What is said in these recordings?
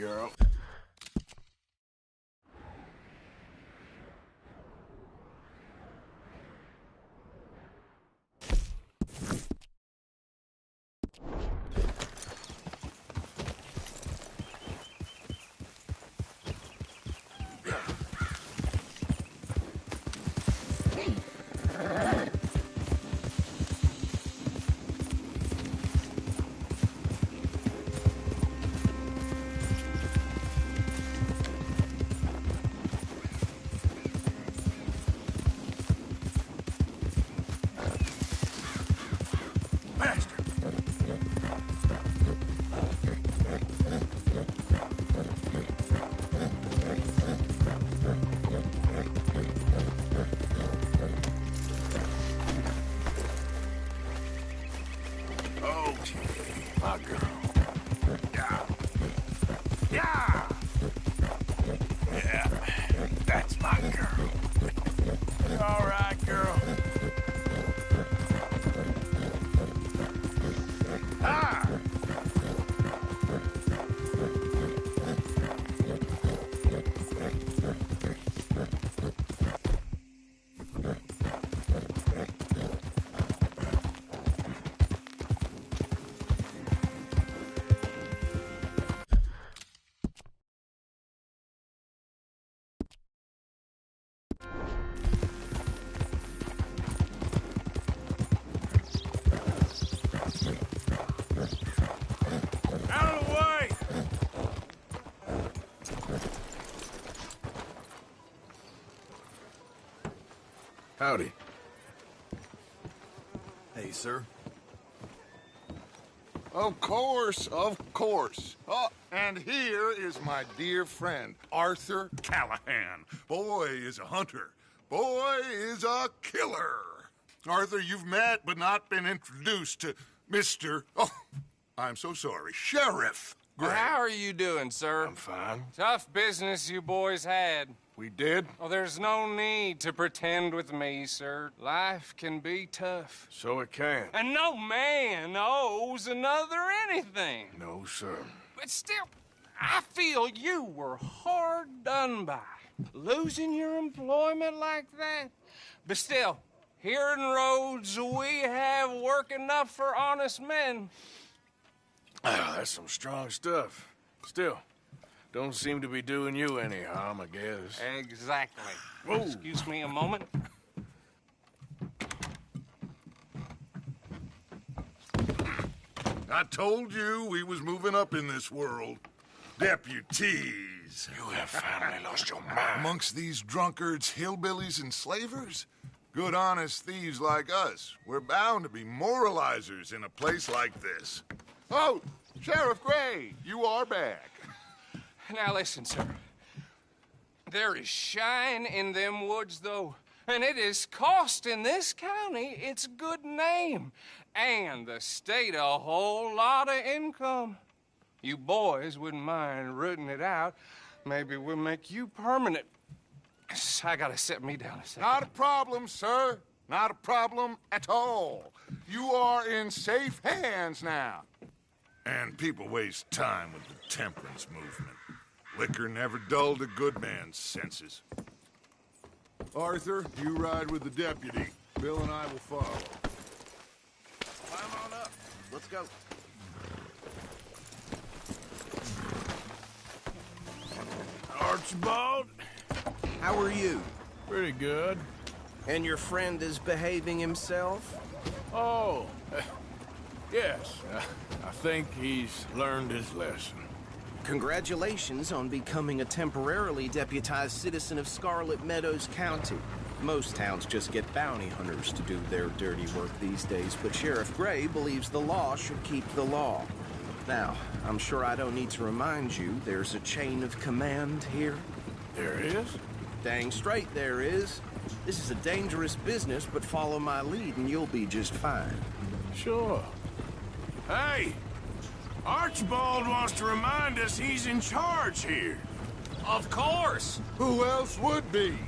girl. My girl. Yeah. Yeah! Yeah, that's my girl. All right, girl. Ah! Howdy. Hey, sir. Of course, of course. Oh, and here is my dear friend, Arthur Callahan. Boy is a hunter. Boy is a killer. Arthur, you've met but not been introduced to Mr. Oh, I'm so sorry, Sheriff Gray. How are you doing, sir? I'm fine. Tough business you boys had. We did? Oh, there's no need to pretend with me, sir. Life can be tough. So it can. And no man owes another anything. No, sir. But still, I feel you were hard done by. Losing your employment like that. But still, here in Rhodes, we have work enough for honest men. Ah, that's some strong stuff. Still, don't seem to be doing you any harm, I guess. Exactly. Whoa. Excuse me a moment. I told you we was moving up in this world. Deputies. You have finally lost your mind. Amongst these drunkards, hillbillies, and slavers? Good, honest thieves like us. We're bound to be moralizers in a place like this. Oh, Sheriff Gray, you are back. Now listen, sir. There is shine in them woods, though, and it is costing this county its good name and the state a whole lot of income. You boys wouldn't mind rooting it out. Maybe we'll make you permanent. I gotta set me down a second. Not a problem, sir. Not a problem at all. You are in safe hands now. And people waste time with the temperance movement. Liquor never dulled a good man's senses. Arthur, you ride with the deputy. Bill and I will follow. Climb on up. Let's go. Archibald? How are you? Pretty good. And your friend is behaving himself? Oh, yes. I think he's learned his lesson. Congratulations on becoming a temporarily deputized citizen of Scarlet Meadows County. Most towns just get bounty hunters to do their dirty work these days, but Sheriff Gray believes the law should keep the law. Now, I'm sure I don't need to remind you there's a chain of command here. There is? Dang straight there is. This is a dangerous business, but follow my lead and you'll be just fine. Sure. Hey! Archibald wants to remind us he's in charge here. Of course. Who else would be?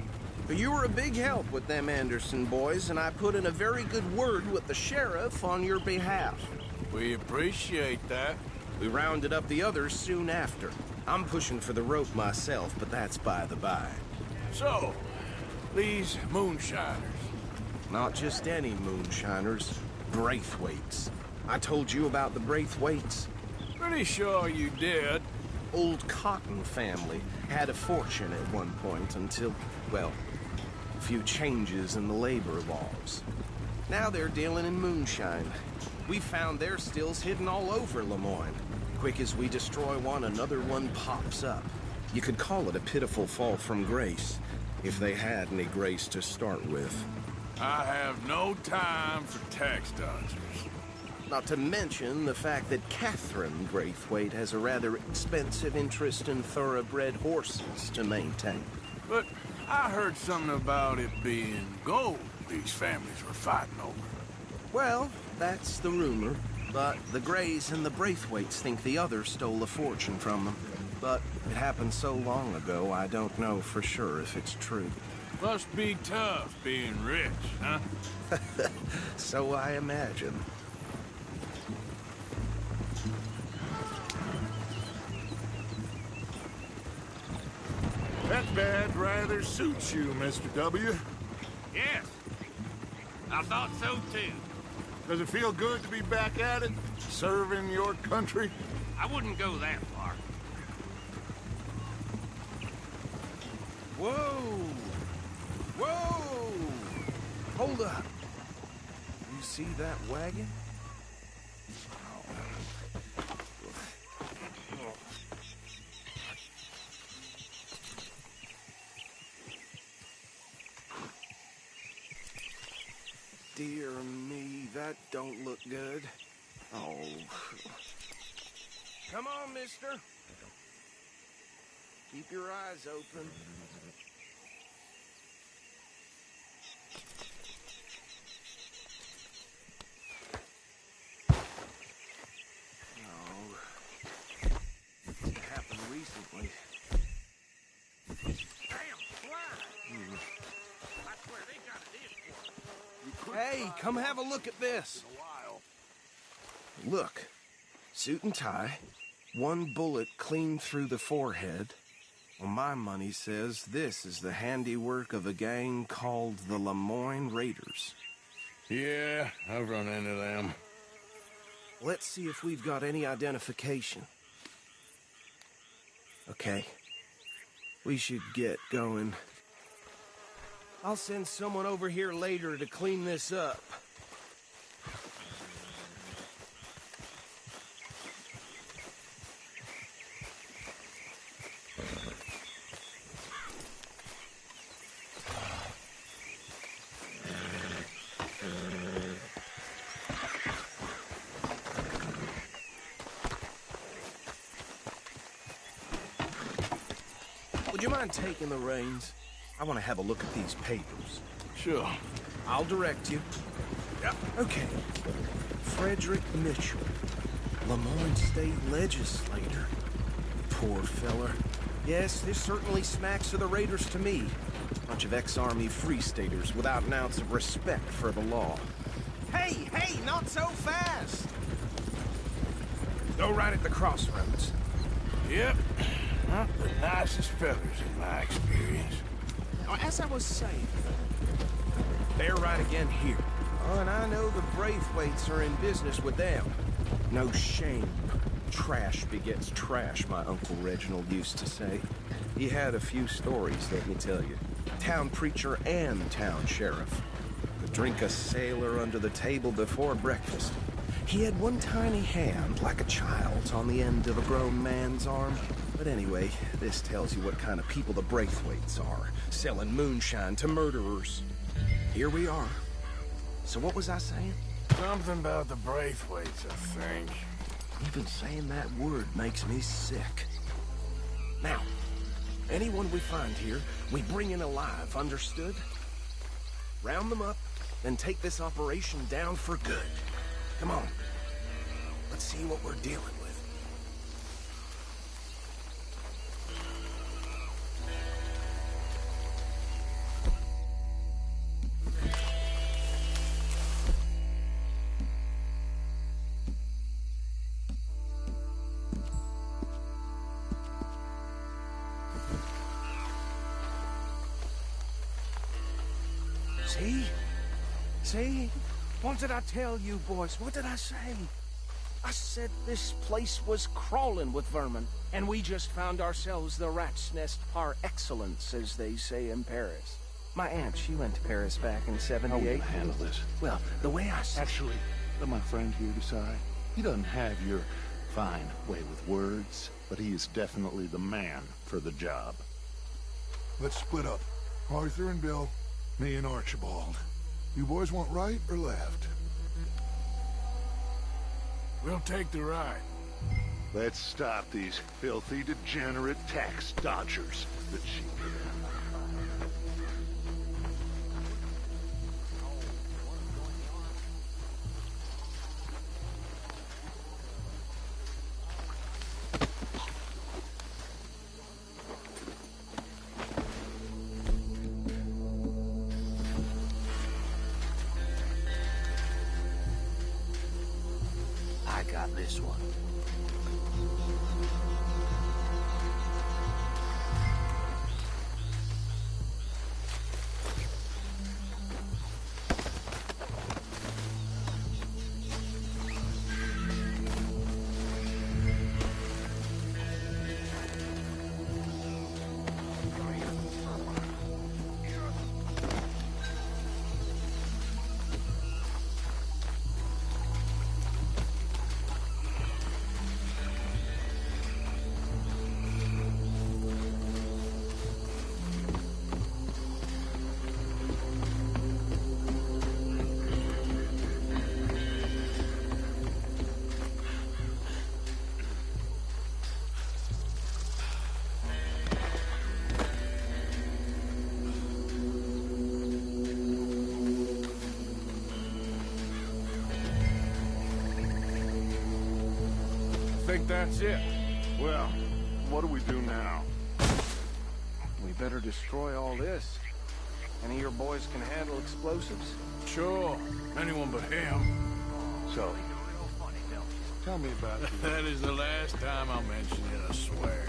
You were a big help with them Anderson boys, and I put in a very good word with the sheriff on your behalf. We appreciate that. We rounded up the others soon after. I'm pushing for the rope myself, but that's by the by. So, these moonshiners. Not just any moonshiners, Braithwaites. I told you about the Braithwaites. Pretty sure you did. Old Cotton family had a fortune at one point until, well, a few changes in the labor laws. Now they're dealing in moonshine. We found their stills hidden all over Lemoyne. Quick as we destroy one, another one pops up. You could call it a pitiful fall from grace, if they had any grace to start with. I have no time for tax dodgers. Not to mention the fact that Catherine Braithwaite has a rather expensive interest in thoroughbred horses to maintain. But I heard something about it being gold these families were fighting over. Well, that's the rumor. But the Greys and the Braithwaites think the other stole a fortune from them. But it happened so long ago, I don't know for sure if it's true. Must be tough being rich, huh? So I imagine. That badge rather suits you, Mr. W. Yes, I thought so too. Does it feel good to be back at it, serving your country? I wouldn't go that far. Whoa! Whoa! Hold up. You see that wagon? Dear me, that don't look good. Oh. Come on, mister. Keep your eyes open. Oh. It happened recently. Damn fly! I swear they got it in for us. Hey, come have a look at this. Look, suit and tie, one bullet clean through the forehead. Well, my money says this is the handiwork of a gang called the Lemoyne Raiders. Yeah, I've run into them. Let's see if we've got any identification. Okay, we should get going. I'll send someone over here later to clean this up. Would you mind taking the reins? I want to have a look at these papers. Sure. I'll direct you. Yep. Okay. Frederick Mitchell, Lemoyne State Legislator. Poor feller. Yes, this certainly smacks of the Raiders to me. Bunch of ex-Army Free Staters without an ounce of respect for the law. Hey, hey, not so fast! Go right at the crossroads. Yep. Not the nicest fellas in my experience. Now, as I was saying, they're right again here. Oh, and I know the Braithwaites are in business with them. No shame. Trash begets trash, my Uncle Reginald used to say. He had a few stories, let me tell you. Town preacher and town sheriff. Could drink a sailor under the table before breakfast. He had one tiny hand, like a child's, on the end of a grown man's arm. But anyway, this tells you what kind of people the Braithwaites are, selling moonshine to murderers. Here we are. So what was I saying? Something about the Braithwaites, I think. Even saying that word makes me sick. Now, anyone we find here, we bring in alive, understood? Round them up, then take this operation down for good. Come on. Let's see what we're dealing with. See? What did I tell you, boys? What did I say? I said this place was crawling with vermin, and we just found ourselves the rat's nest par excellence, as they say in Paris. My aunt, she went to Paris back in How '78. will you handle this? Well, the way I see Actually, let my friend here decide. He doesn't have your fine way with words, but he is definitely the man for the job. Let's split up. Arthur and Bill, me and Archibald. You boys want right or left? We'll take the ride. Let's stop these filthy, degenerate tax dodgers. The cheap. I got this one. I think that's it. Well, what do we do now? We better destroy all this. Any of your boys can handle explosives? Sure. Anyone but him. So, tell me about you. That is the last time I'll mention it, I swear.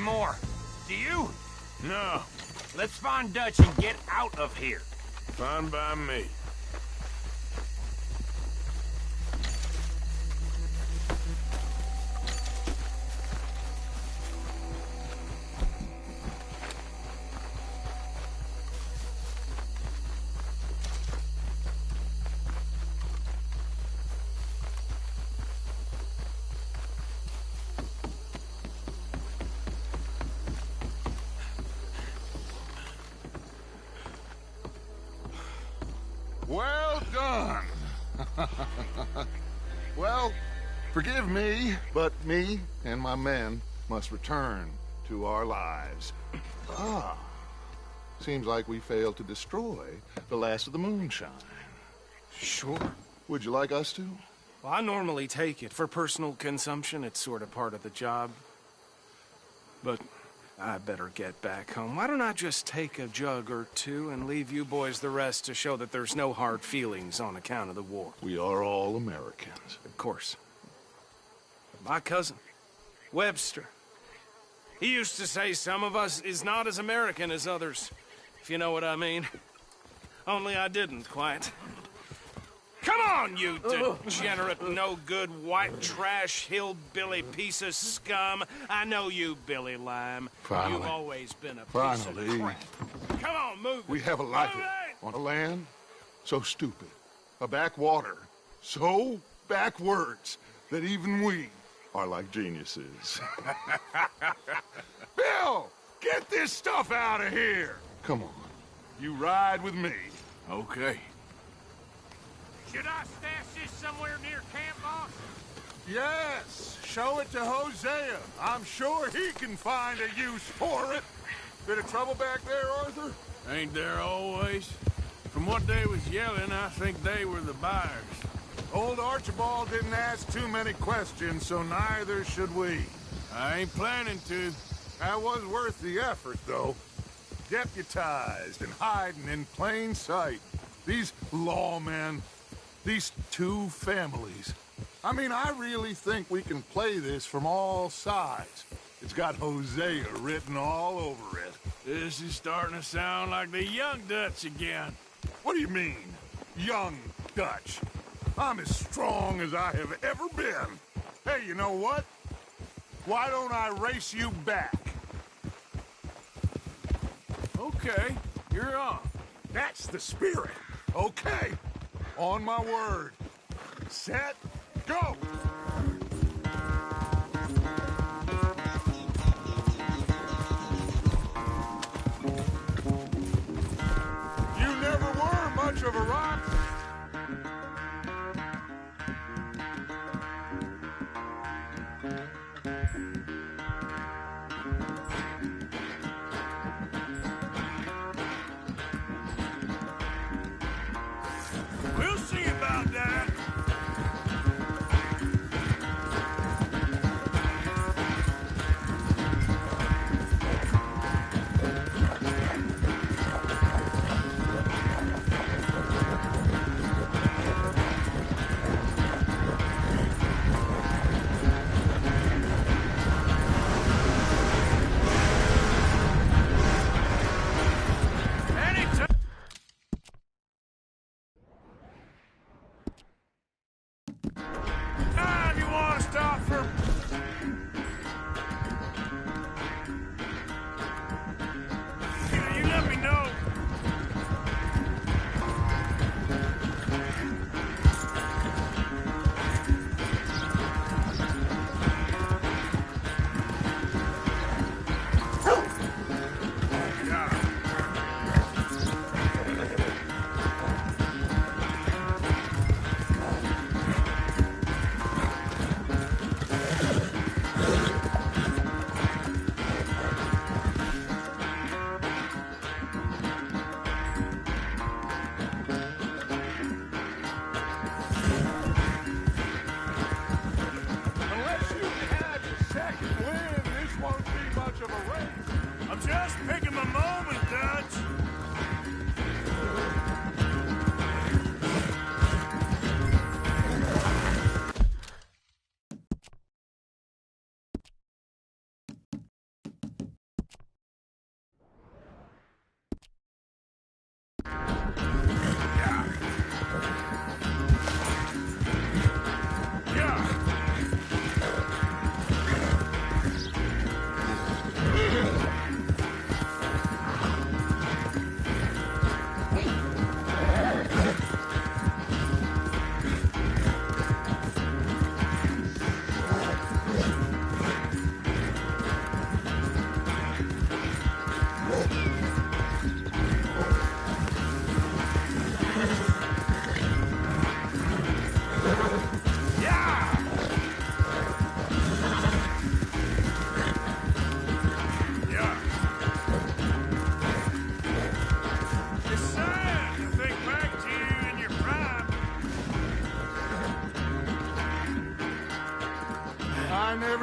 more. Do you? No, Let's find Dutch and get out of here. fine by me. Well done. Well, forgive me, but me and my men must return to our lives. Ah, seems like we failed to destroy the last of the moonshine. Sure. Would you like us to? Well, I normally take it. For personal consumption, it's sort of part of the job. But I better get back home. Why don't I just take a jug or two and leave you boys the rest to show that there's no hard feelings on account of the war? We are all Americans. Of course. My cousin, Webster, he used to say some of us is not as American as others, if you know what I mean. Only I didn't quite. Come on, you degenerate, no-good, white trash, hillbilly piece of scum. I know you, Billy Lime. Finally. You've always been a piece Finally. of crap. Come on, move it. We have a life Move it! on a land so stupid, a backwater so backwards that even we are like geniuses. Bill, get this stuff out of here. Come on, you ride with me. Okay. Should I stash this somewhere near camp, boss? Yes, show it to Hosea. I'm sure he can find a use for it. Bit of trouble back there, Arthur? Ain't there always? From what they was yelling, I think they were the buyers. Old Archibald didn't ask too many questions, so neither should we. I ain't planning to. That was worth the effort, though. Deputized and hiding in plain sight. These lawmen, these two families. I mean, I really think we can play this from all sides. It's got Hosea written all over it. This is starting to sound like the young Dutch again. What do you mean, young Dutch? I'm as strong as I have ever been. Hey, you know what? Why don't I race you back? Okay, you're on. That's the spirit. Okay, on my word. Set, go! You never were much of a rock. We'll see about that.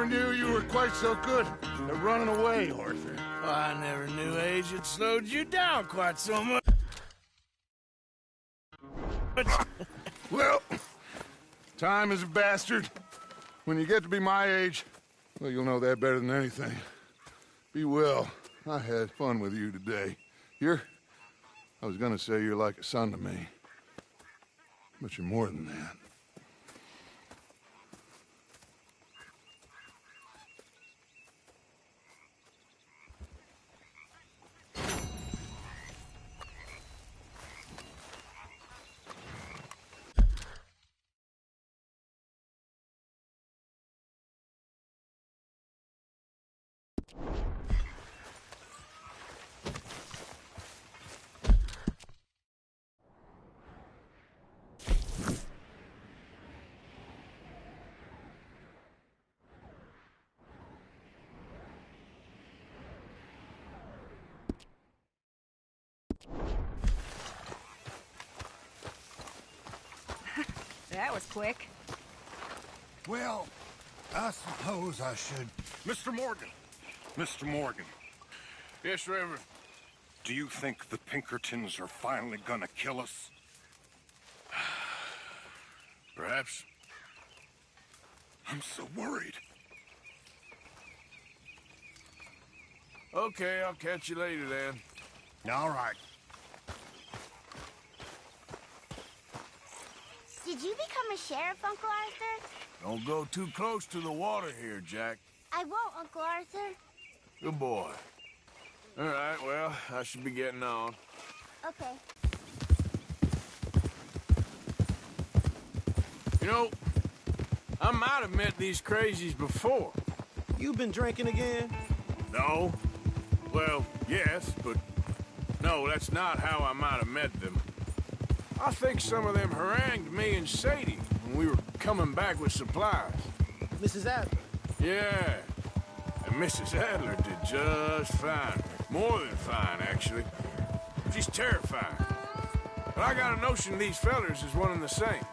never knew you were quite so good at running away, Arthur. Well, I never knew age had slowed you down quite so much. Well, time is a bastard. When you get to be my age, well, you'll know that better than anything. Be well. I had fun with you today. I was gonna say you're like a son to me. But you're more than that. That was quick. Well, I suppose I should... Mr. Morgan! Mr. Morgan, Yes, Reverend. do you think the Pinkertons are finally gonna kill us? Perhaps. I'm so worried. Okay, I'll catch you later then. All right. Did you become a sheriff, Uncle Arthur? Don't go too close to the water here, Jack. I won't, Uncle Arthur. Good boy. All right, well, I should be getting on. Okay. You know, I might have met these crazies before. You been drinking again? No. Well, yes, but no, that's not how I might have met them. I think some of them harangued me and Sadie when we were coming back with supplies. Mrs. Adler? Yeah, and Mrs. Adler did just fine. More than fine, actually. She's terrifying. But I got a notion these fellers is one and the same.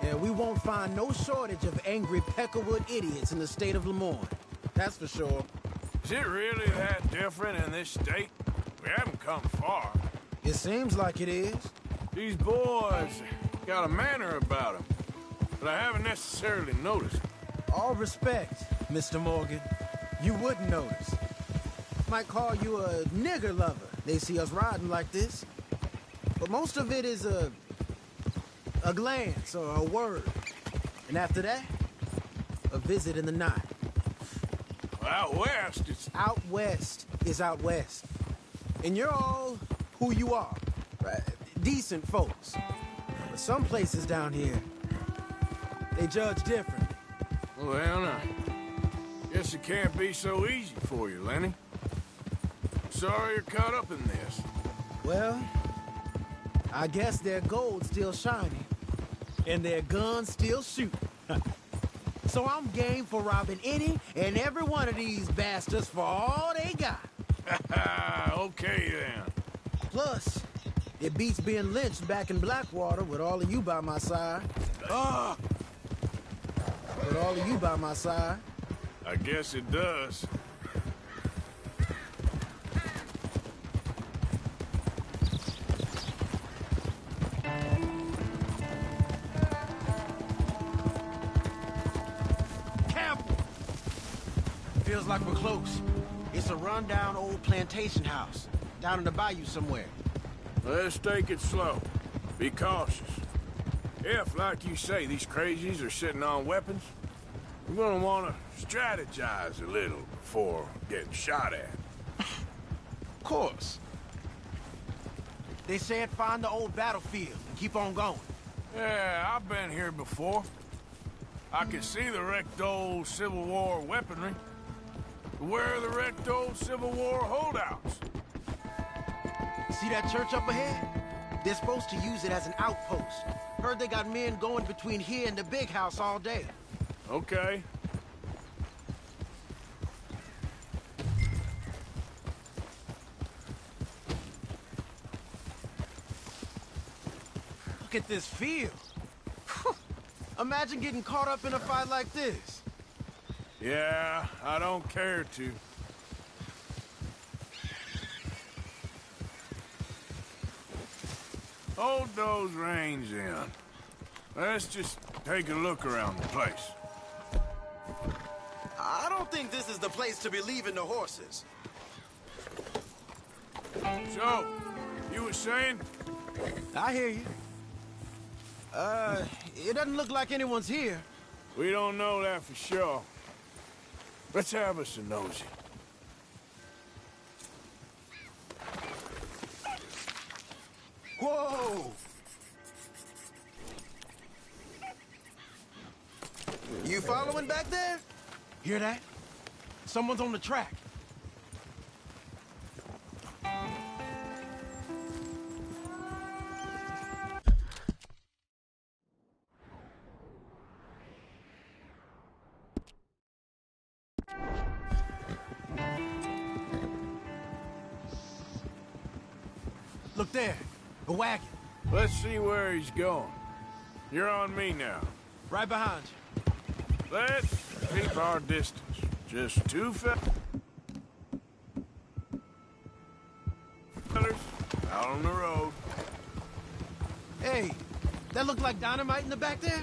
Yeah, we won't find no shortage of angry Peckerwood idiots in the state of Lemoyne. That's for sure. Is it really that different in this state? We haven't come far. It seems like it is. These boys got a manner about them, but I haven't necessarily noticed. All respect, Mr. Morgan. You wouldn't notice. Might call you a nigger lover. They see us riding like this. But most of it is a glance or a word. And after that, a visit in the night. Out west, it's... Out west is out west. And you're all who you are. Right? Decent folks. But some places down here, they judge differently. Well, now, guess it can't be so easy for you, Lenny. Sorry you're caught up in this. Well, I guess their gold's still shining, and their guns still shooting. So I'm game for robbing any and every one of these bastards for all they got. Okay, then. Plus, it beats being lynched back in Blackwater with all of you by my side. With all of you by my side. I guess it does. Camp! Feels like we're close. It's a rundown old plantation house, down in the bayou somewhere. Let's take it slow. Be cautious. If, like you say, these crazies are sitting on weapons, we're gonna want to strategize a little before getting shot at. Of course. They said find the old battlefield and keep on going. Yeah, I've been here before. I can see the wrecked old Civil War weaponry. Where are the wrecked old Civil War holdouts? See that church up ahead? They're supposed to use it as an outpost. Heard they got men going between here and the big house all day. Okay. Look at this field. Imagine getting caught up in a fight like this. Yeah, I don't care to. Hold those reins in. Let's just take a look around the place. I don't think this is the place to be leaving the horses. So, you were saying? I hear you. It doesn't look like anyone's here. We don't know that for sure. Let's have us a nosy. Whoa! You following back there? Hear that? Someone's on the track. Look there, a wagon. Let's see where he's going. You're on me now. Right behind you. Let's keep our distance. Just two fellas out on the road. Hey, that look like dynamite in the back there?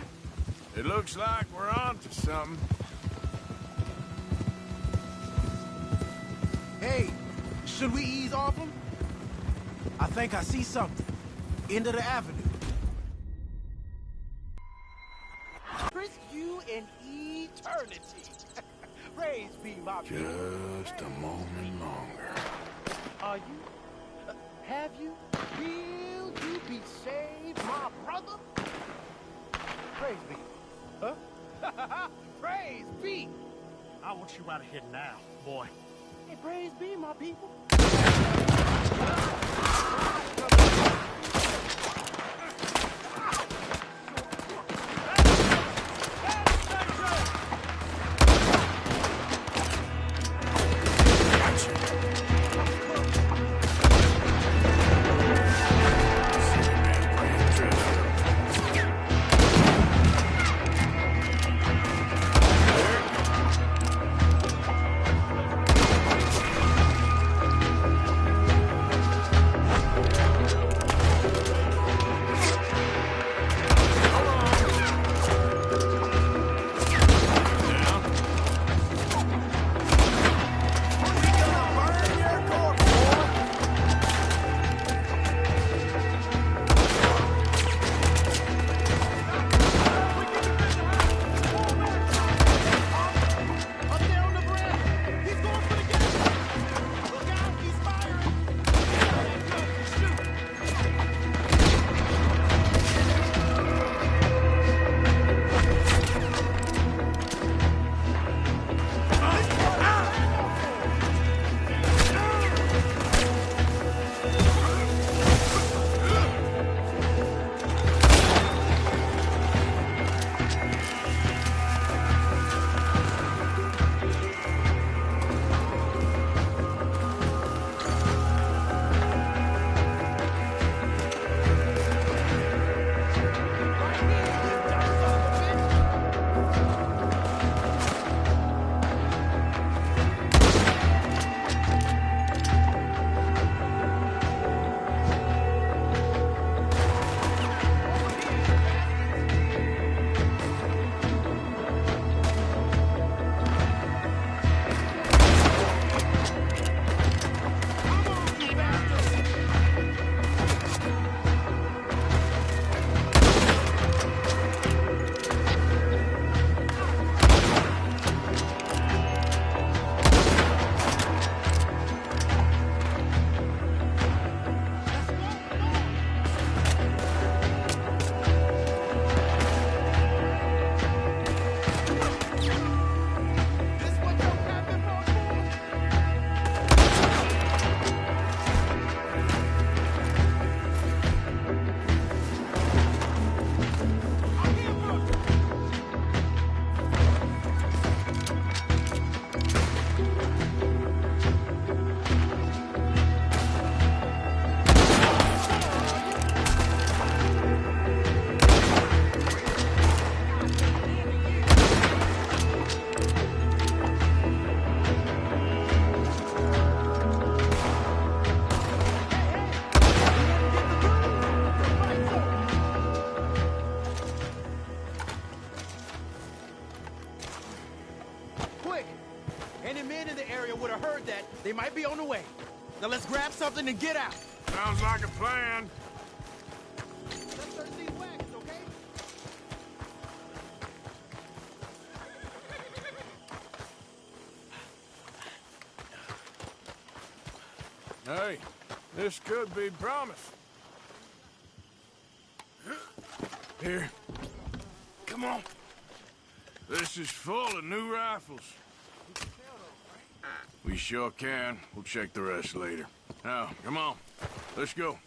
It looks like we're on to something. Hey, should we ease off them? I think I see something. End of the avenue. Frisk you in eternity. Praise be my people. Just a moment longer. Are you? Have you? Will you be saved, my brother? Praise be. Huh? Praise be. I want you out of here now, boy. Hey, praise be, my people. on the way. Now let's grab something and get out. Sounds like a plan. Let's search these wagons, okay? Hey, this could be promised. Here. Come on. This is full of new rifles. We sure can. We'll check the rest later. Now, come on. Let's go.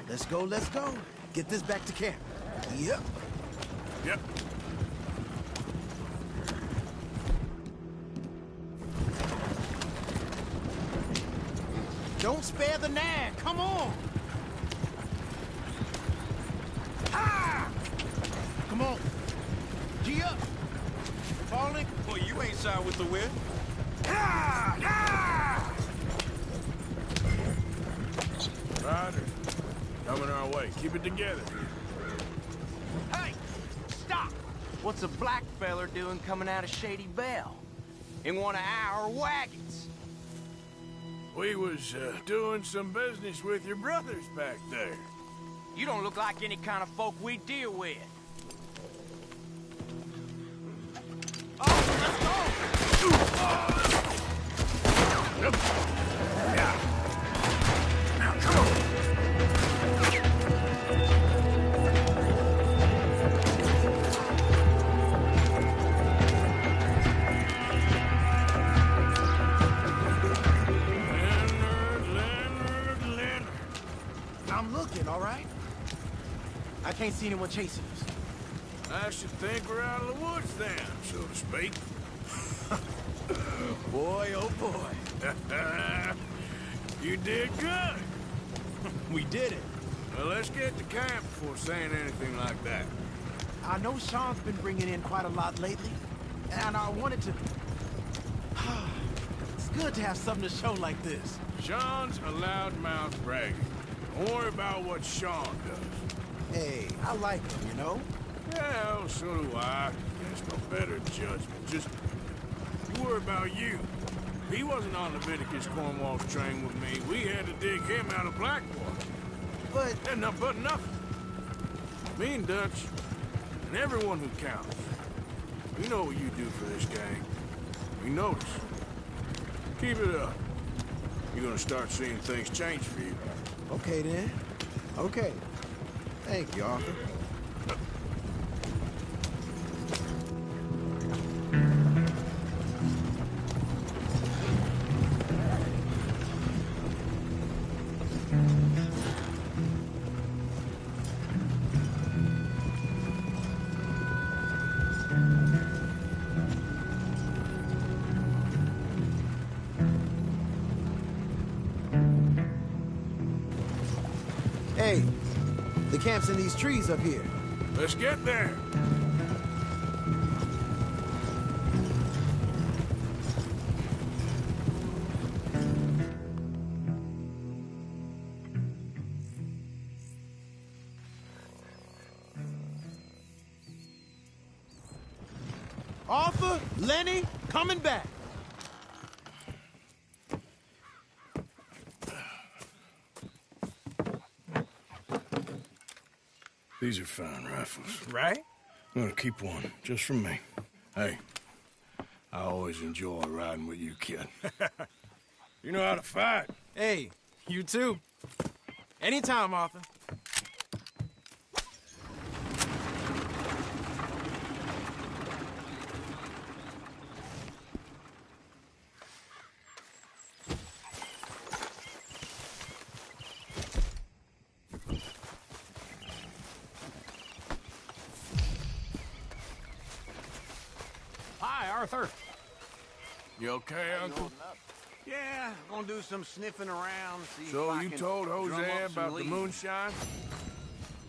Let's go, let's go. Get this back to camp. Yep. Yep. Don't spare the nag. Come on. Ah! Come on. G up. Falling. Boy, you ain't shy with the wind. Ah! Ah! Riders, coming our way. Keep it together. Hey! Stop! What's a black feller doing coming out of Shady Belle? In one of our wagons? We was doing some business with your brothers back there. You don't look like any kind of folk we deal with. I'm looking, all right? I can't see anyone chasing us. I should think we're out of the woods then, so to speak. Boy, oh boy. You did good. We did it. Well, let's get to camp before saying anything like that. I know Sean's been bringing in quite a lot lately, and I wanted to... It's good to have something to show like this. Sean's a loudmouth bragger. Don't worry about what Sean does. Hey, I like him, you know? Yeah, well, so do I. There's no better judgment. Just, you worry about you. He wasn't on Leviticus Cornwall's train with me. We had to dig him out of Blackwater. But... And nothing but nothing. Me and Dutch, and everyone who counts. We know what you do for this gang. We notice. Keep it up. You're gonna start seeing things change for you. Okay, then. Okay. Thank you, Arthur. Hey, the camp's in these trees up here. Let's get there. Arthur, Lenny, coming back. These are fine rifles. Right? I'm gonna keep one, just from me. Hey, I always enjoy riding with you, kid. You know how to fight. Hey, you too. Anytime, Arthur. Hi, Arthur. You okay, Uncle? Yeah, gonna do some sniffing around, see So if I you can told drum Jose up some about the leads. moonshine?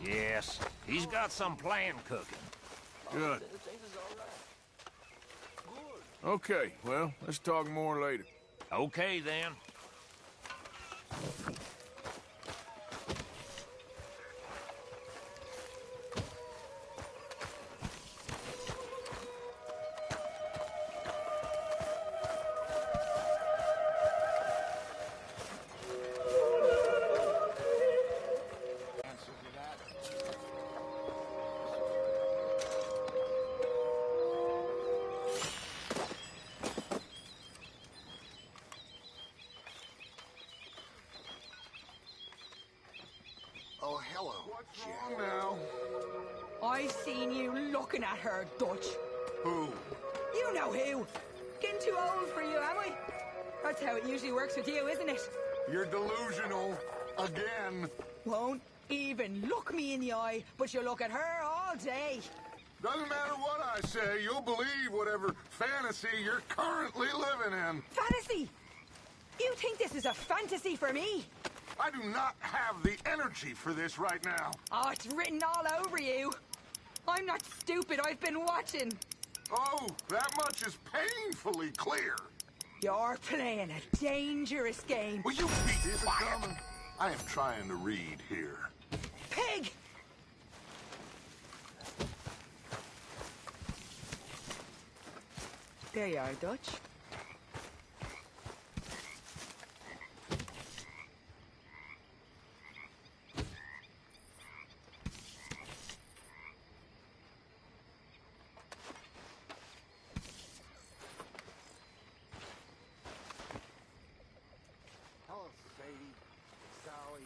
Yes, he's got some plan cooking. Good. Okay, well, let's talk more later. Okay, then. Hello. What's wrong now? I seen you looking at her, Dutch. Who? You know who. Getting too old for you, am I? That's how it usually works with you, isn't it? You're delusional. Again. Won't even look me in the eye, but you look at her all day. Doesn't matter what I say, you'll believe whatever fantasy you're currently living in. Fantasy? You think this is a fantasy for me? I do not have the energy for this right now. Oh, it's written all over you. I'm not stupid, I've been watching. Oh, that much is painfully clear. You're playing a dangerous game. Will you be quiet? I am trying to read here. Pig! There you are, Dutch. Hello, Sadie. Sally.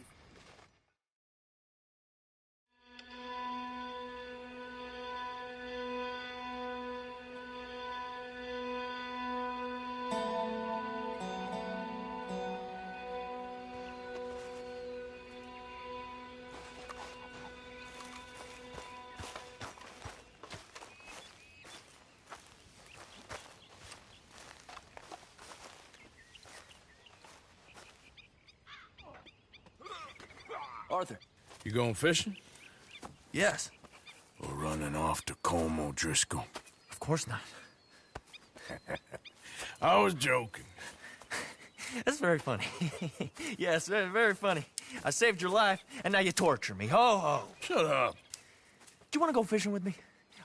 Arthur. You going fishing? Yes. Or running off to Colm O'Driscoll? Of course not. I was joking. That's very funny. Yes, very, very funny. I saved your life, and now you torture me. Ho, ho. Shut up. Do you want to go fishing with me?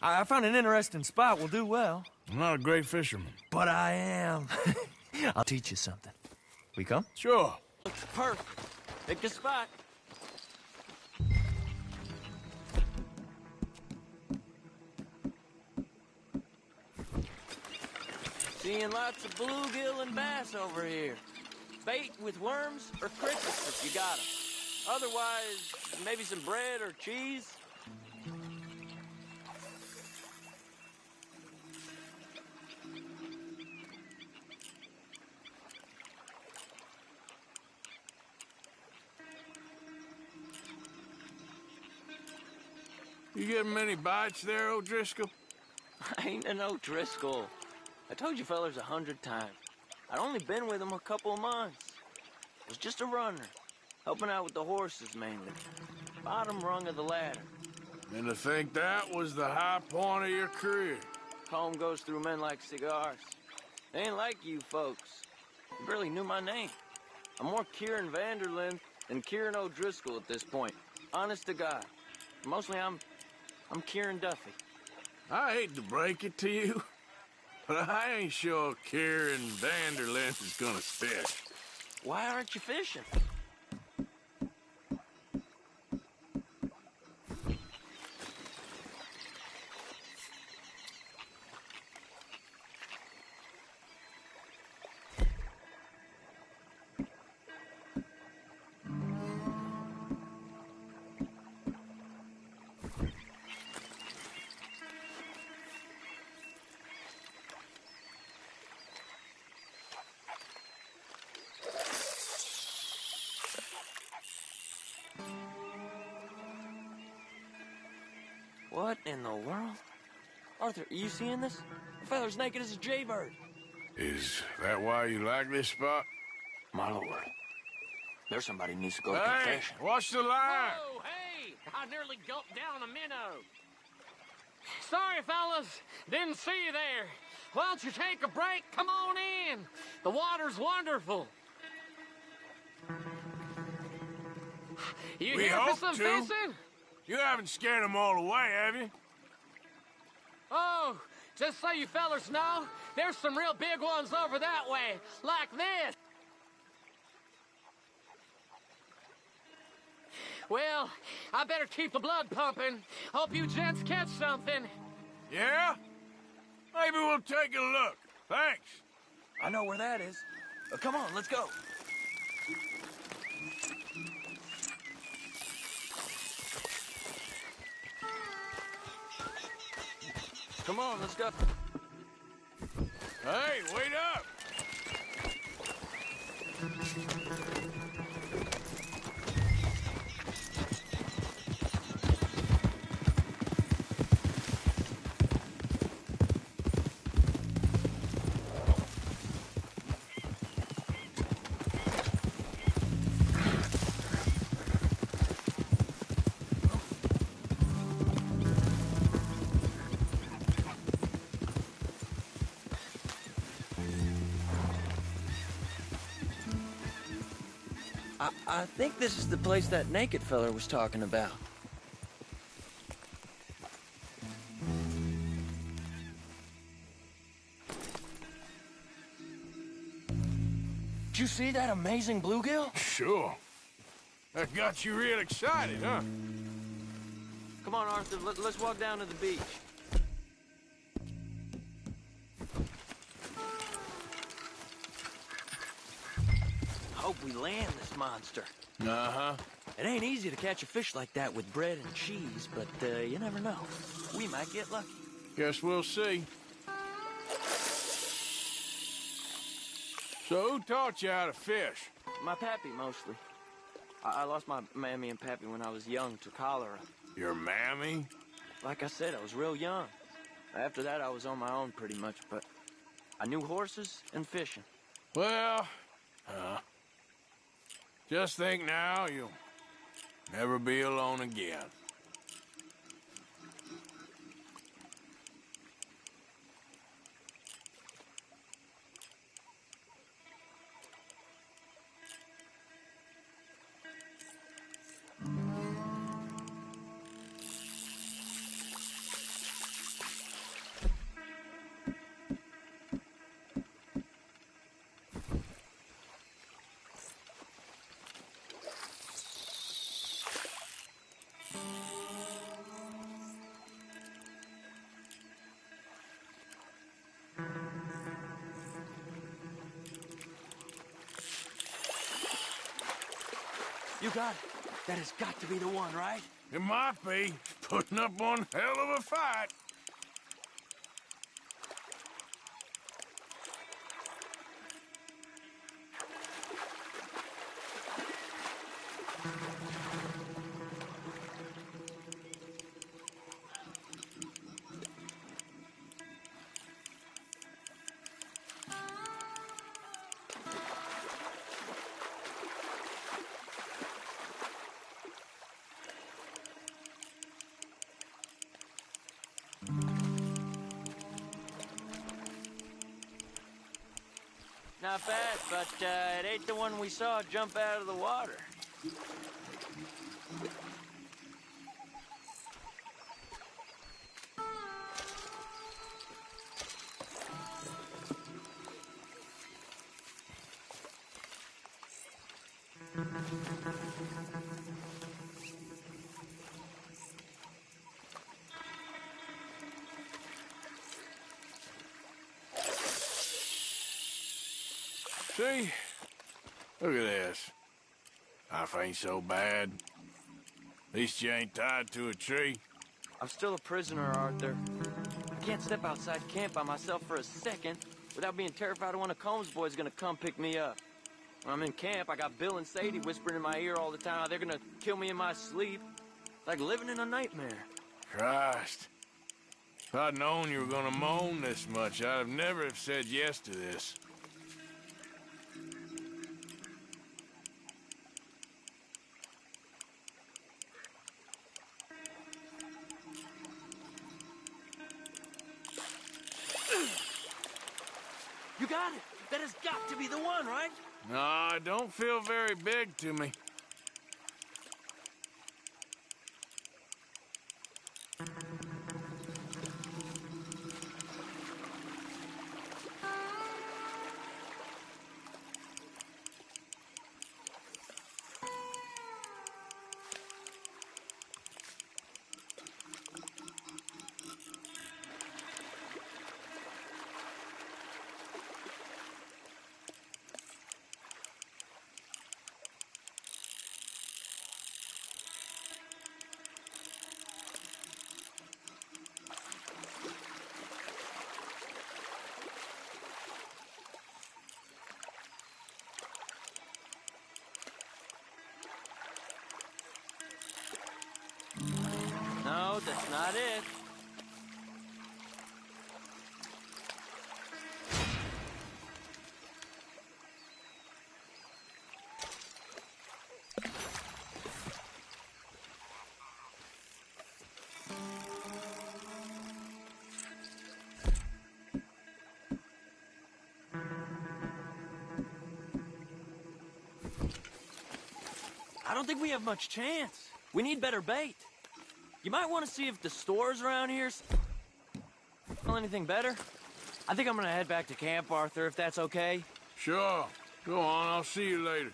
I found an interesting spot. We'll do well. I'm not a great fisherman. But I am. I'll teach you something. We come? Sure. Looks perfect. Pick a spot. Seeing lots of bluegill and bass over here. Bait with worms or crickets if you got 'em. Otherwise, maybe some bread or cheese. You getting many bites there, O'Driscoll? I ain't an O'Driscoll. I told you fellers 100 times. I'd only been with him a couple of months. I was just a runner, helping out with the horses mainly. Bottom rung of the ladder. And to think that was the high point of your career. Colm goes through men like cigars. They ain't like you folks. You barely knew my name. I'm more Kieran Vanderlyn than Kieran O'Driscoll at this point. Honest to God. Mostly I'm Kieran Duffy. I hate to break it to you, but I ain't sure Kieran Vanderlyn is gonna stick. Why aren't you fishing? What in the world? Arthur, are you seeing this? The feather's naked as a jaybird. Is that why you like this spot? My lord. There's somebody who needs to go to Hey, confession. watch the line! Whoa, hey! I nearly gulped down a minnow. Sorry, fellas. Didn't see you there. Why don't you take a break? Come on in. The water's wonderful. You We here for hope some to. fishing? You haven't scared them all away, have you? Oh, just so you fellas know, there's some real big ones over that way, like this. Well, I better keep the blood pumping. Hope you gents catch something. Yeah? Maybe we'll take a look. Thanks. I know where that is. Come on, let's go. Come on, let's go. Hey, wait up! I think this is the place that naked feller was talking about. Did you see that amazing bluegill? Sure. That got you real excited, huh? Come on, Arthur, let's walk down to the beach. Hope we land this monster. Uh-huh. It ain't easy to catch a fish like that with bread and cheese, but you never know. We might get lucky. Guess we'll see. So who taught you how to fish? My pappy, mostly. I lost my mammy and pappy when I was young to cholera. Your mammy? Like I said, I was real young. After that, I was on my own pretty much, but I knew horses and fishing. Well, just think now you'll never be alone again. You got it. That has got to be the one, right? It might be. Putting up one hell of a fight. Not bad, but it ain't the one we saw jump out of the water. See? Look at this. Life ain't so bad. At least you ain't tied to a tree. I'm still a prisoner, Arthur. I can't step outside camp by myself for a second without being terrified of one of Combs' boys gonna come pick me up. When I'm in camp, I got Bill and Sadie whispering in my ear all the time how they're gonna kill me in my sleep. Like living in a nightmare. Christ. If I'd known you were gonna moan this much, I'd have never have said yes to this. You got it! That has got to be the one, right? No, it don't feel very big to me. No, that's not it. I don't think we have much chance. We need better bait. You might want to see if the stores around here sell anything better. I think I'm gonna head back to camp, Arthur, if that's okay. Sure. Go on, I'll see you later.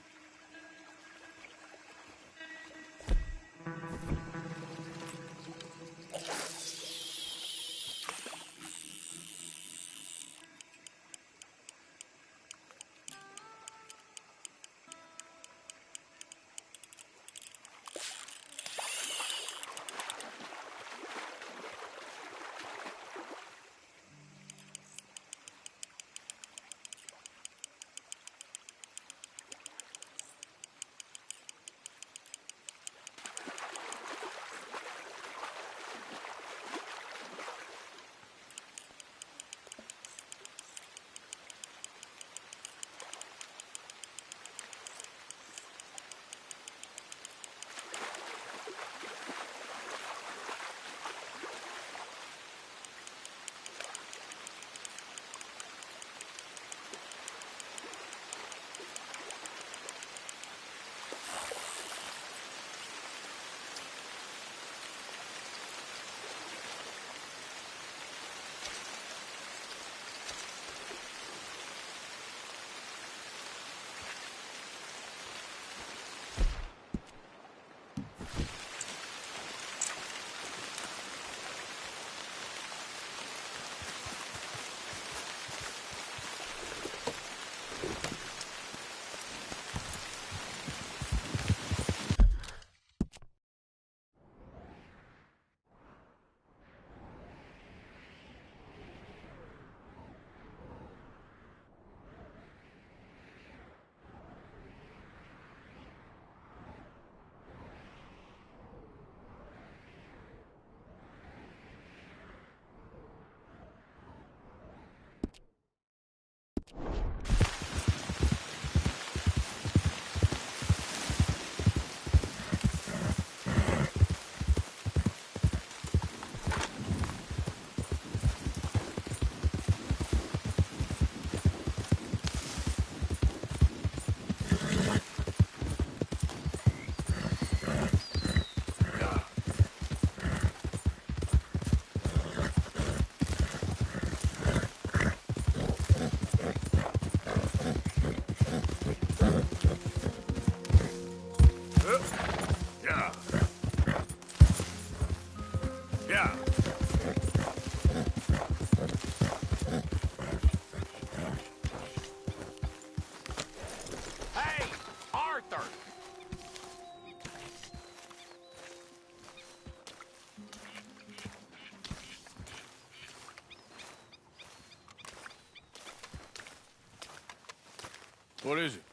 What is it?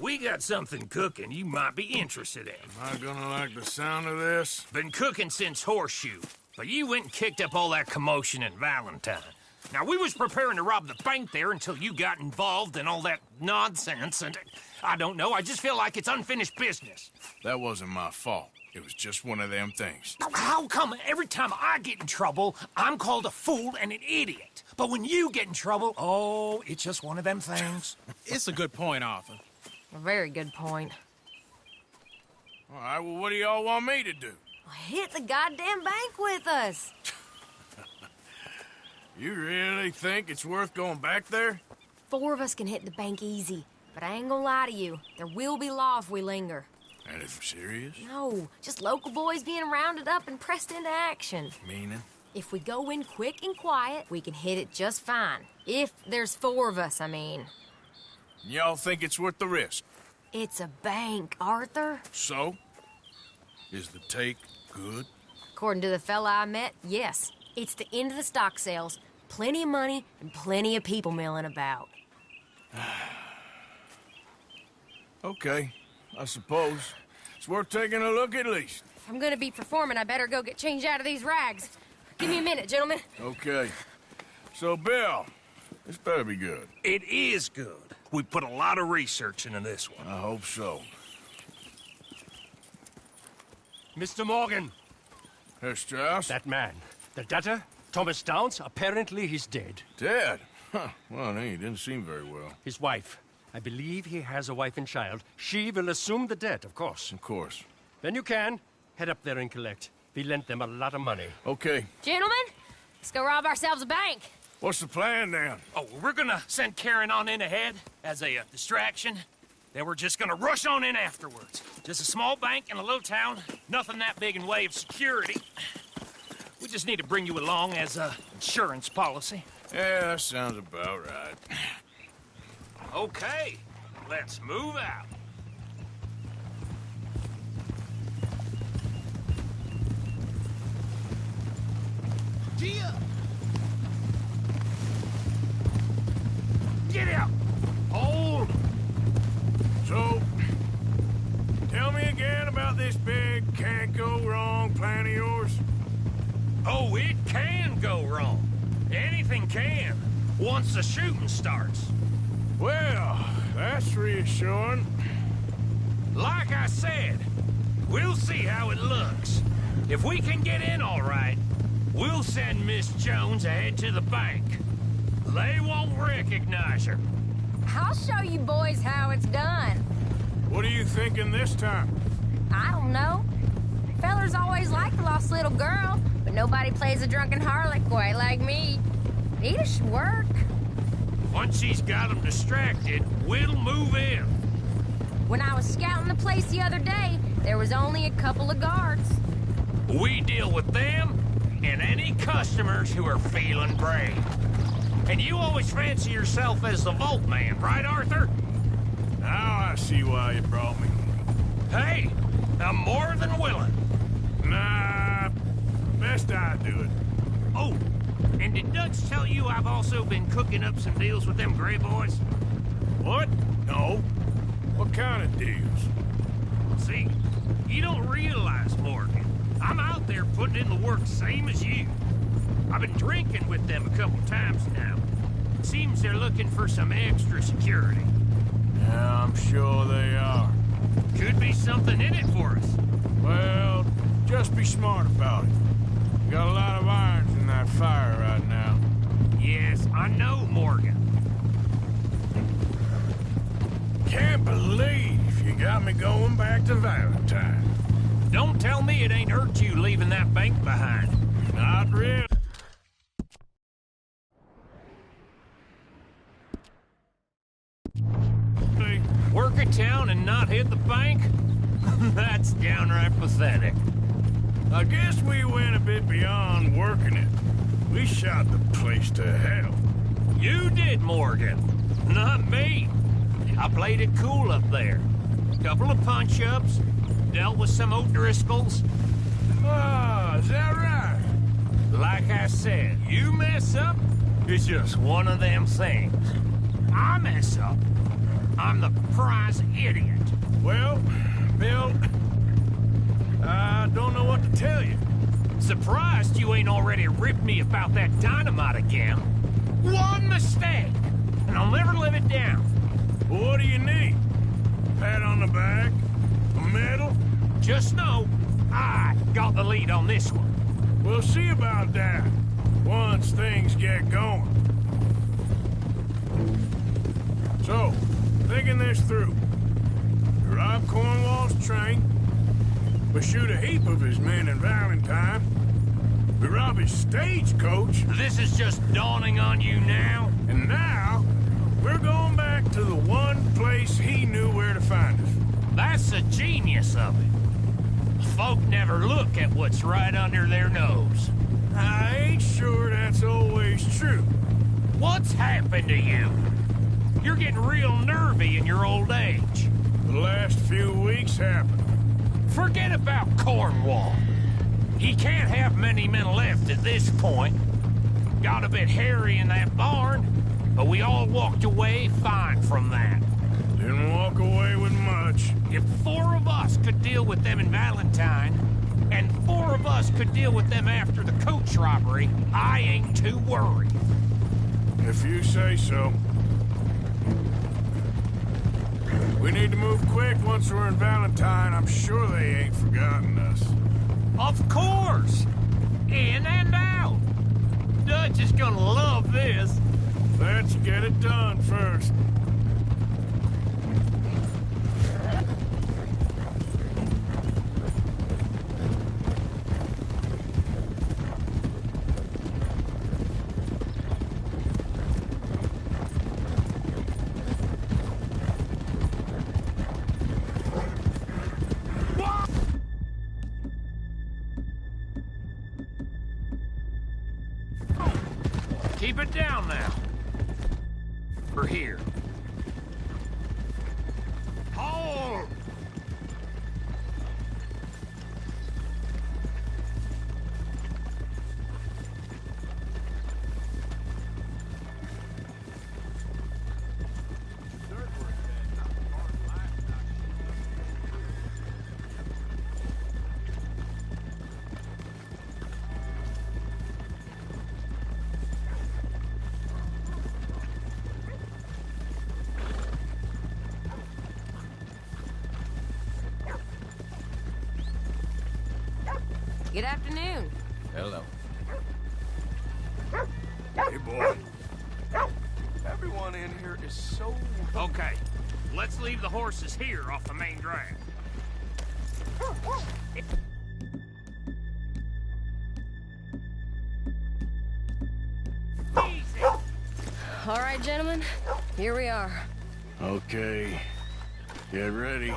We got something cooking you might be interested in. Am I gonna like the sound of this? Been cooking since Horseshoe, but you went and kicked up all that commotion in Valentine. Now, we was preparing to rob the bank there until you got involved in all that nonsense, and I don't know, I just feel like it's unfinished business. That wasn't my fault. It was just one of them things. How come every time I get in trouble, I'm called a fool and an idiot? But when you get in trouble, oh, it's just one of them things. It's a good point, Arthur. A very good point. All right, well, what do y'all want me to do? Hit the goddamn bank with us. You really think it's worth going back there? 4 of us can hit the bank easy, but I ain't gonna lie to you. There will be law if we linger. Anything serious? No, just local boys being rounded up and pressed into action. Meaning? If we go in quick and quiet, we can hit it just fine. If there's 4 of us, I mean. Y'all think it's worth the risk? It's a bank, Arthur. So? Is the take good? According to the fella I met, yes. It's the end of the stock sales. Plenty of money and plenty of people milling about. Okay, I suppose. It's worth taking a look at least. If I'm gonna be performing, I better go get changed out of these rags. Give me a minute, gentlemen. Okay. So, Bill, this better be good. It is good. We put a lot of research into this one. I hope so. Mr. Morgan. Herr Strauss? That man. The debtor, Thomas Downs, apparently he's dead. Dead? Huh. Well, he didn't seem very well. His wife. I believe he has a wife and child. She will assume the debt, of course. Of course. Then you can head up there and collect. We lent them a lot of money. Okay. Gentlemen, let's go rob ourselves a bank. What's the plan, then? Oh, we're gonna send Karen on in ahead as a distraction. Then we're just gonna rush on in afterwards. Just a small bank in a little town. Nothing that big in way of security. We just need to bring you along as a insurance policy. Yeah, that sounds about right. Okay, let's move out. Gia! Get out! Hold! So, tell me again about this big can't-go-wrong plan of yours. Oh, it can go wrong. Anything can, once the shooting starts. Well, that's reassuring. Like I said, we'll see how it looks. If we can get in all right, we'll send Miss Jones ahead to the bank. They won't recognize her. I'll show you boys how it's done. What are you thinking this time? I don't know. Fellers always like the lost little girl, but nobody plays a drunken harlot quite like me. Nita should work. Once she's got them distracted, we'll move in. When I was scouting the place the other day, there was only a couple of guards. We deal with them and any customers who are feeling brave. And you always fancy yourself as the Vault Man, right, Arthur? Now I see why you brought me. Hey, I'm more than willing. Nah, best I do it. Oh, and did Dutch tell you I've also been cooking up some deals with them Gray Boys? What? No. What kind of deals? See, you don't realize, Morgan. I'm out there putting in the work same as you. I've been drinking with them a couple times now. Seems they're looking for some extra security. Yeah, I'm sure they are. Could be something in it for us. Well, just be smart about it. Got a lot of irons in that fire right now. Yes, I know, Morgan. Can't believe you got me going back to Valentine. Don't tell me it ain't hurt you leaving that bank behind. Not really. Work a town and not hit the bank? That's downright pathetic. I guess we went a bit beyond working it. We shot the place to hell. You did, Morgan. Not me. I played it cool up there. Couple of punch-ups, dealt with some O'Driscolls. Ah, is that right? Like I said, you mess up, it's just one of them things. I mess up, I'm the prize idiot. Well, Bill, I don't know what to tell you. Surprised you ain't already ripped me about that dynamite again. One mistake, and I'll never live it down. Well, what do you need? Pat on the back? A medal? Just know, I got the lead on this one. We'll see about that, once things get going. So, thinking this through. We rob Cornwall's train. We shoot a heap of his men in Valentine. We rob his stagecoach. This is just dawning on you now? And now, we're going back to the one place he knew where to find us. That's the genius of it. Folk never look at what's right under their nose. I ain't sure that's always true. What's happened to you? You're getting real nervy in your old age. The last few weeks happened. Forget about Cornwall. He can't have many men left at this point. Got a bit hairy in that barn, but we all walked away fine from that. Didn't walk away with much. If 4 of us could deal with them in Valentine, and 4 of us could deal with them after the coach robbery, I ain't too worried. If you say so. We need to move quick once we're in Valentine. I'm sure they ain't forgotten us. Of course! In and out! Dutch is gonna love this. Let's get it done first. Keep it down now. We're here. Hold! Good afternoon. Hello. Hey, boy. Everyone in here is so... Okay, let's leave the horses here off the main drag. All right, gentlemen, here we are. Okay. Get ready.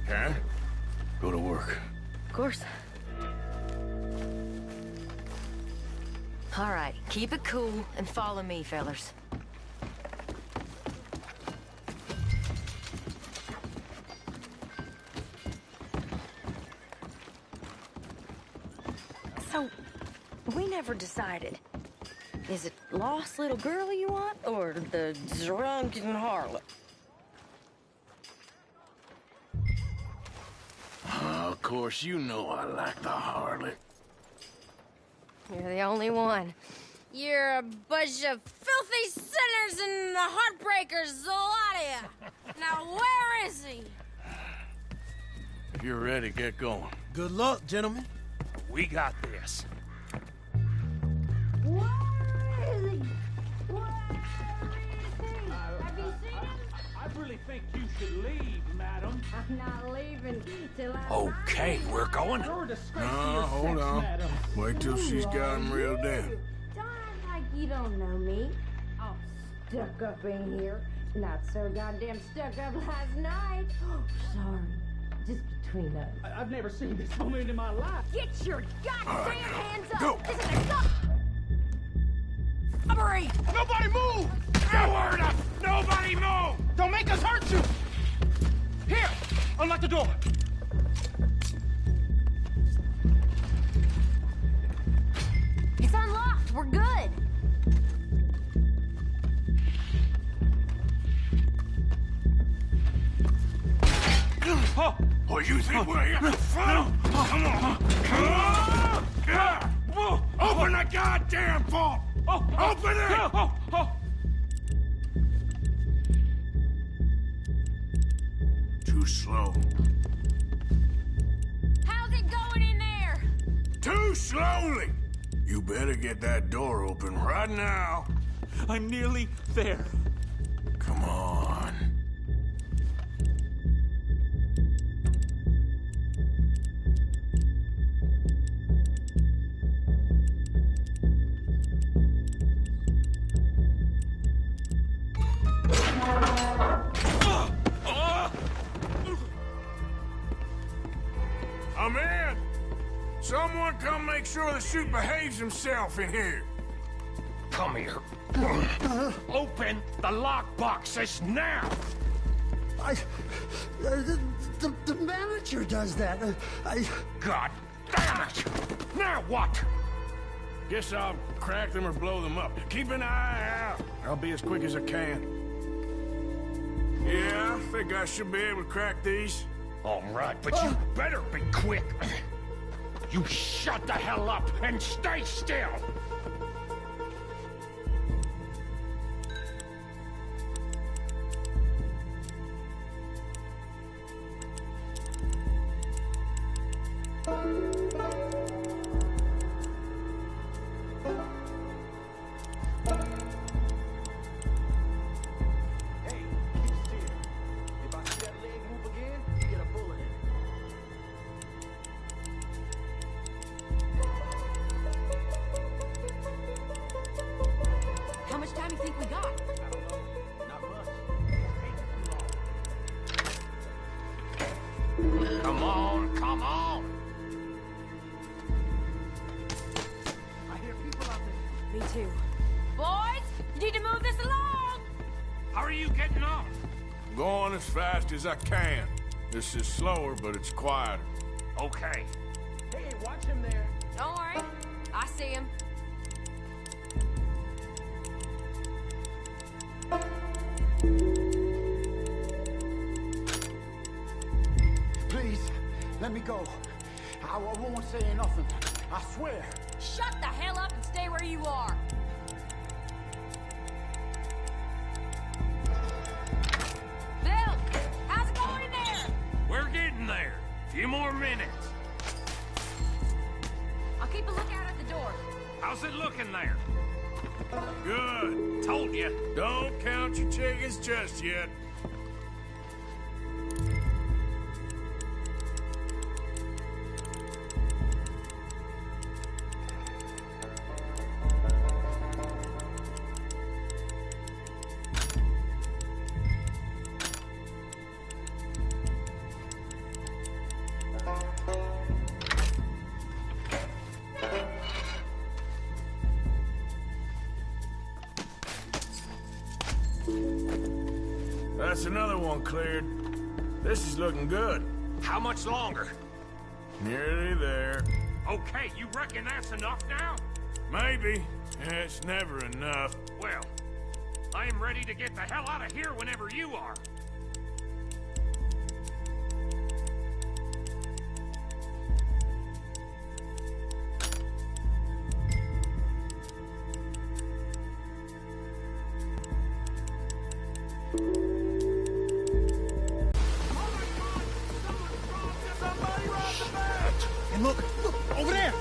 Okay. Go to work. Of course. All right, keep it cool and follow me, fellers. So, we never decided. Is it lost little girl you want, or the drunken harlot? Of course, you know I like the harlot. You're the only one. You're a bunch of filthy sinners and heartbreakers, the lot of you. Now, where is he? If you're ready, get going. Good luck, gentlemen. We got this. Where is he? Have you seen him? I really think you should leave, madam. I'm not leaving till I... Okay, we're going. You're a disgrace to No, your hold sex, on. madam. Wait till she's got him reeled in. Don't act like you don't know me. All stuck up in here. Not so goddamn stuck up last night. Oh, sorry. Just between us. I've never seen this woman in my life. Get your goddamn hands up! Go. This is a robbery! Nobody move! No word up! Nobody move! Don't make us hurt you! Here! Unlock the door! It's unlocked. We're good. Oh, you think we're here? Come on. Open the goddamn vault! Open it! Too slow. How's it going in there? Too slowly! You better get that door open right now. I'm nearly there. Come on. I'm in! Someone come make sure the chute behaves himself in here. Come here. Open the lockboxes now! The manager does that. God damn it! Now what? Guess I'll crack them or blow them up. Keep an eye out. I'll be as quick as I can. Yeah, I think I should be able to crack these. All right, but you better be quick. You shut the hell up and stay still. How much time do you think we got? I don't know. Not much. Come on, come on. I hear people out there. Me too. Boys, you need to move this along! How are you getting on? Going as fast as I can. This is slower, but it's quieter. Okay. Hey, watch him there. Don't worry. I see him. Please, let me go. I won't say nothing. I swear. Shut the hell up and stay where you are. Bill, how's it going in there? We're getting there. Few more minutes. I'll keep a lookout at the door. How's it looking there? Good. Told you. Don't count your chickens just yet. That's another one cleared. This is looking good. How much longer? Nearly there. Okay, you reckon that's enough now? Maybe. It's never enough. Well, I am ready to get the hell out of here whenever you are. And look, over there!